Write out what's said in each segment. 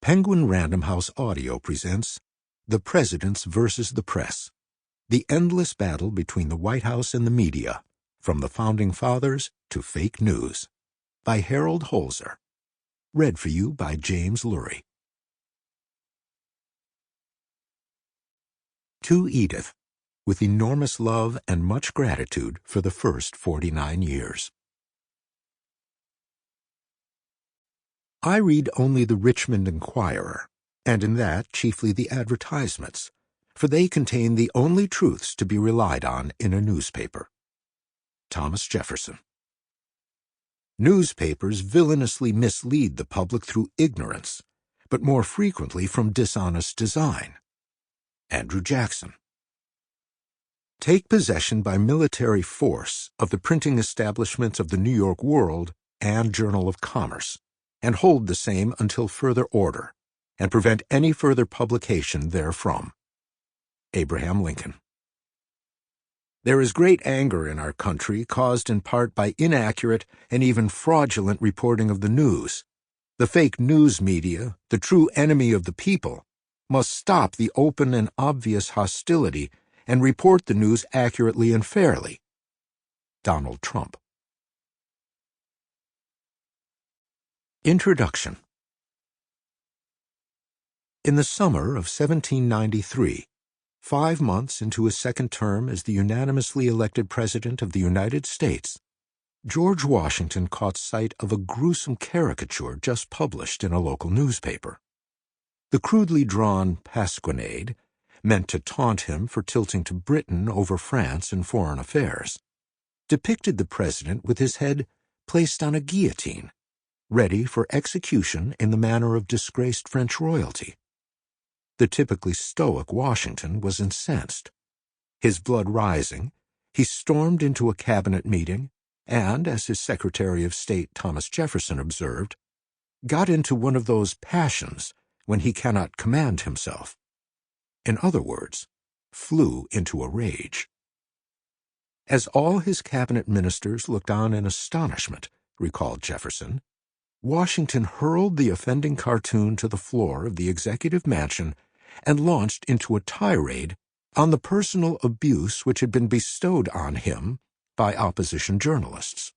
Penguin Random House Audio presents The Presidents versus the Press, the endless battle between the White House and the media, from the Founding Fathers to fake news, by Harold Holzer. Read for you by James Lurie. To Edith, with enormous love and much gratitude for the first 49 years. I read only the Richmond Enquirer, and in that chiefly the advertisements, for they contain the only truths to be relied on in a newspaper. Thomas Jefferson. Newspapers villainously mislead the public through ignorance, but more frequently from dishonest design. Andrew Jackson. Take possession by military force of the printing establishments of the New York World and Journal of Commerce, and hold the same until further order, and prevent any further publication therefrom. Abraham Lincoln. There is great anger in our country, caused in part by inaccurate and even fraudulent reporting of the news. The fake news media, the true enemy of the people, must stop the open and obvious hostility and report the news accurately and fairly. Donald Trump. Introduction. In the summer of 1793, 5 months into his second term as the unanimously elected President of the United States, George Washington caught sight of a gruesome caricature just published in a local newspaper. The crudely drawn pasquinade, meant to taunt him for tilting to Britain over France in foreign affairs, depicted the President with his head placed on a guillotine, ready for execution in the manner of disgraced French royalty. The typically stoic Washington was incensed. His blood rising, he stormed into a cabinet meeting and, as his Secretary of State Thomas Jefferson observed, got into one of those passions when he cannot command himself. In other words, flew into a rage. As all his cabinet ministers looked on in astonishment, recalled Jefferson, Washington hurled the offending cartoon to the floor of the executive mansion and launched into a tirade on the personal abuse which had been bestowed on him by opposition journalists.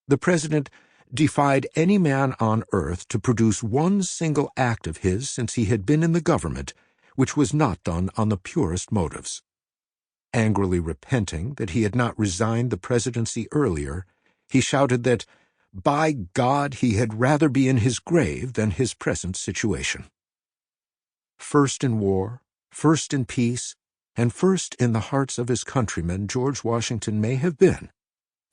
The President defied any man on earth to produce one single act of his since he had been in the government which was not done on the purest motives. Angrily repenting that he had not resigned the presidency earlier, he shouted that, by God, he had rather be in his grave than his present situation. First in war, first in peace, and first in the hearts of his countrymen George Washington may have been,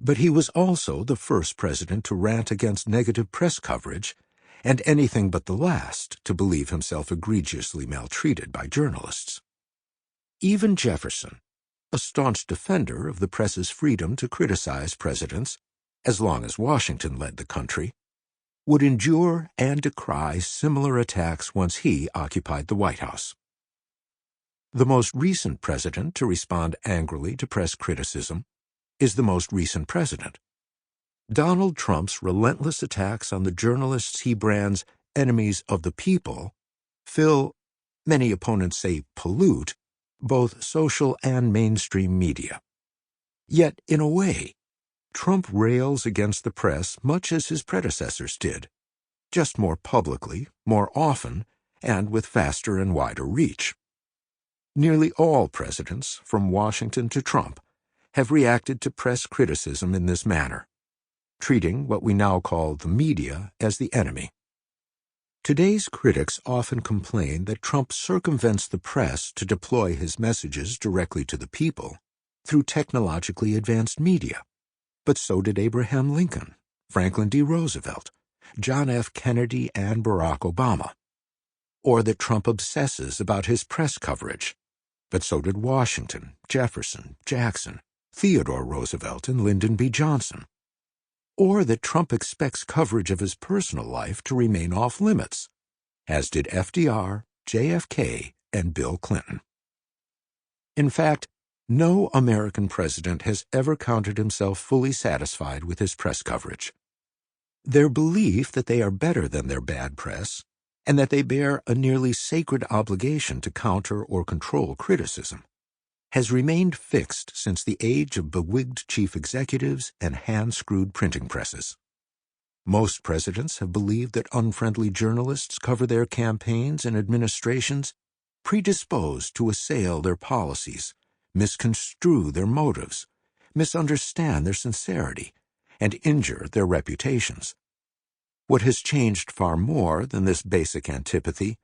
but he was also the first president to rant against negative press coverage, and anything but the last to believe himself egregiously maltreated by journalists. Even Jefferson, a staunch defender of the press's freedom to criticize presidents, as long as Washington led the country, would endure and decry similar attacks once he occupied the White House. The most recent president to respond angrily to press criticism is the most recent president. Donald Trump's relentless attacks on the journalists he brands enemies of the people fill, many opponents say pollute, both social and mainstream media. Yet, in a way, Trump rails against the press much as his predecessors did, just more publicly, more often, and with faster and wider reach. Nearly all presidents, from Washington to Trump, have reacted to press criticism in this manner, treating what we now call the media as the enemy. Today's critics often complain that Trump circumvents the press to deploy his messages directly to the people through technologically advanced media. But so did Abraham Lincoln, Franklin D. Roosevelt, John F. Kennedy, and Barack Obama. Or that Trump obsesses about his press coverage, but so did Washington, Jefferson, Jackson, Theodore Roosevelt, and Lyndon B. Johnson. Or that Trump expects coverage of his personal life to remain off limits, as did FDR, JFK, and Bill Clinton. In fact, no American president has ever counted himself fully satisfied with his press coverage. Their belief that they are better than their bad press and that they bear a nearly sacred obligation to counter or control criticism, has remained fixed since the age of bewigged chief executives and hand-screwed printing presses. Most presidents have believed that unfriendly journalists cover their campaigns and administrations predisposed to assail their policies, misconstrue their motives, misunderstand their sincerity, and injure their reputations. What has changed far more than this basic antipathy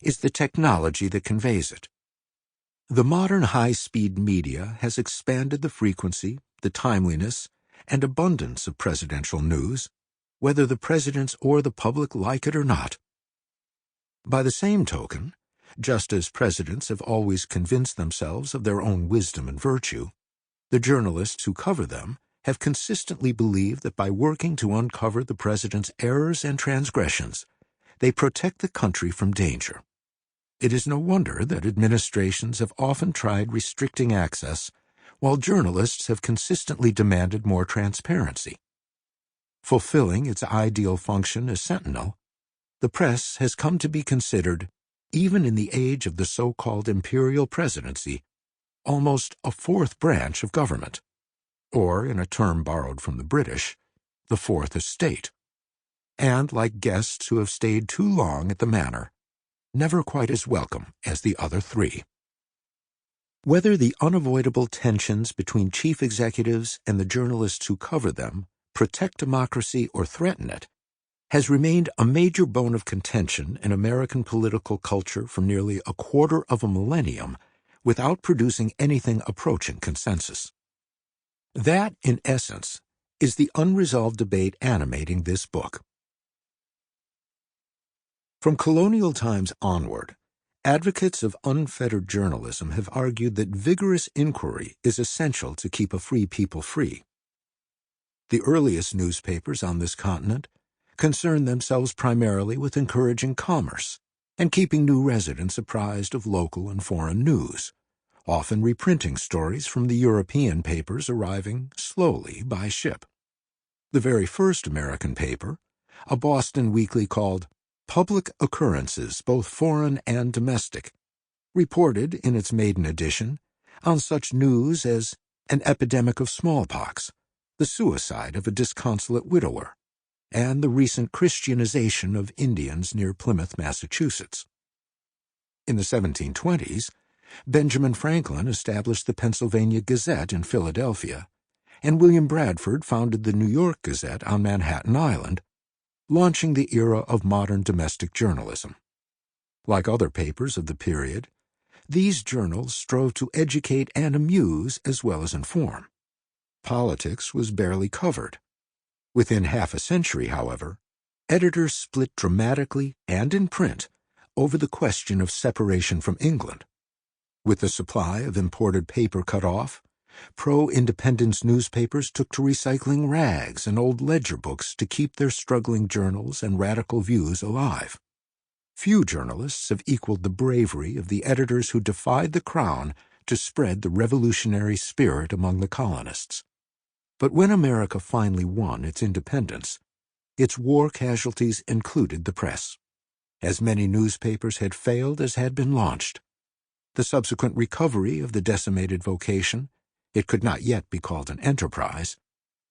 is the technology that conveys it. The modern high-speed media has expanded the frequency, the timeliness, and abundance of presidential news, whether the presidents or the public like it or not. By the same token, just as presidents have always convinced themselves of their own wisdom and virtue, the journalists who cover them have consistently believed that by working to uncover the president's errors and transgressions, they protect the country from danger. It is no wonder that administrations have often tried restricting access, while journalists have consistently demanded more transparency. Fulfilling its ideal function as sentinel, the press has come to be considered, even in the age of the so-called imperial presidency, almost a fourth branch of government, or, in a term borrowed from the British, the fourth estate, and, like guests who have stayed too long at the manor, never quite as welcome as the other three. Whether the unavoidable tensions between chief executives and the journalists who cover them protect democracy or threaten it has remained a major bone of contention in American political culture for nearly a quarter of a millennium without producing anything approaching consensus. That, in essence, is the unresolved debate animating this book. From colonial times onward, advocates of unfettered journalism have argued that vigorous inquiry is essential to keep a free people free. The earliest newspapers on this continent concerned themselves primarily with encouraging commerce and keeping new residents apprised of local and foreign news, often reprinting stories from the European papers arriving slowly by ship. The very first American paper, a Boston weekly called Public Occurrences, Both Foreign and Domestic, reported in its maiden edition on such news as an epidemic of smallpox, the suicide of a disconsolate widower, and the recent Christianization of Indians near Plymouth, Massachusetts. In the 1720s, Benjamin Franklin established the Pennsylvania Gazette in Philadelphia, and William Bradford founded the New York Gazette on Manhattan Island, launching the era of modern domestic journalism. Like other papers of the period, these journals strove to educate and amuse as well as inform. Politics was barely covered. Within half a century, however, editors split dramatically and in print over the question of separation from England. With the supply of imported paper cut off, pro-independence newspapers took to recycling rags and old ledger books to keep their struggling journals and radical views alive. Few journalists have equaled the bravery of the editors who defied the crown to spread the revolutionary spirit among the colonists. But when America finally won its independence, its war casualties included the press. As many newspapers had failed as had been launched. The subsequent recovery of the decimated vocation, it could not yet be called an enterprise,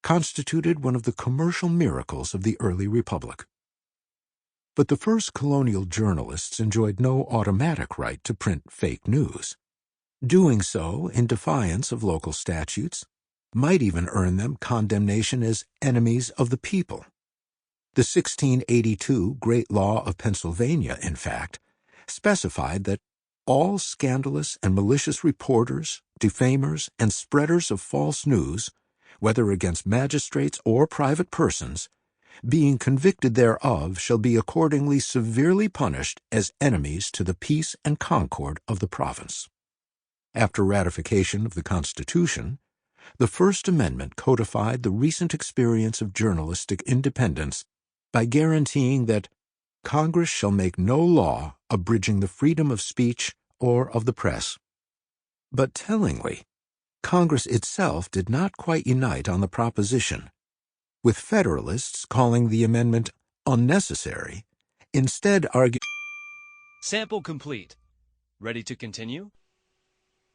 constituted one of the commercial miracles of the early republic. But the first colonial journalists enjoyed no automatic right to print fake news. Doing so in defiance of local statutes might even earn them condemnation as enemies of the people. The 1682 Great Law of Pennsylvania, in fact, specified that all scandalous and malicious reporters, defamers, and spreaders of false news, whether against magistrates or private persons, being convicted thereof shall be accordingly severely punished as enemies to the peace and concord of the province. After ratification of the Constitution, the First Amendment codified the recent experience of journalistic independence by guaranteeing that Congress shall make no law abridging the freedom of speech or of the press. But tellingly, Congress itself did not quite unite on the proposition, with Federalists calling the amendment unnecessary, instead arguing Sample complete. Ready to continue?